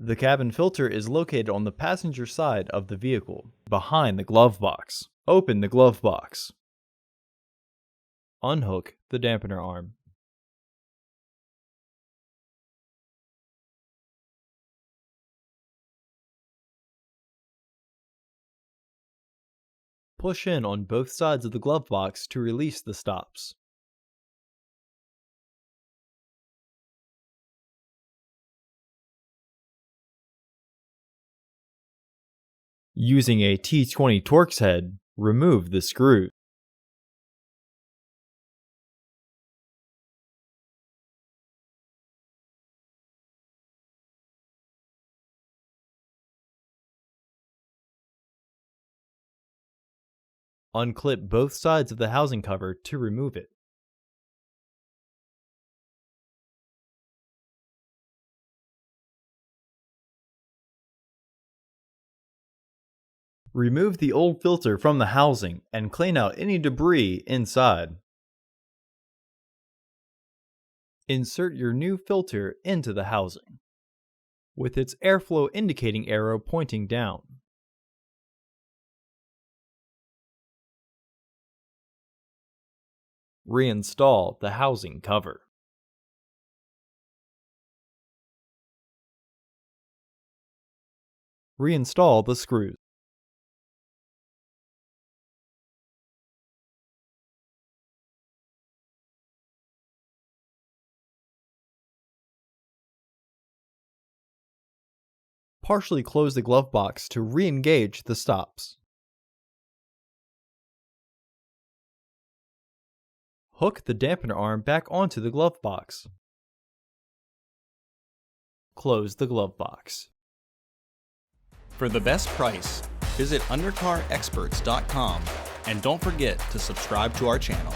The cabin filter is located on the passenger side of the vehicle, behind the glove box. Open the glove box. Unhook the dampener arm. Push in on both sides of the glove box to release the stops. Using a T20 TourX head, remove the screw. Unclip both sides of the housing cover to remove it. Remove the old filter from the housing and clean out any debris inside. Insert your new filter into the housing, with its airflow indicating arrow pointing down. Reinstall the housing cover. Reinstall the screws. Partially close the glove box to re-engage the stops. Hook the dampener arm back onto the glove box. Close the glove box. For the best price, visit undercarexperts.com and don't forget to subscribe to our channel.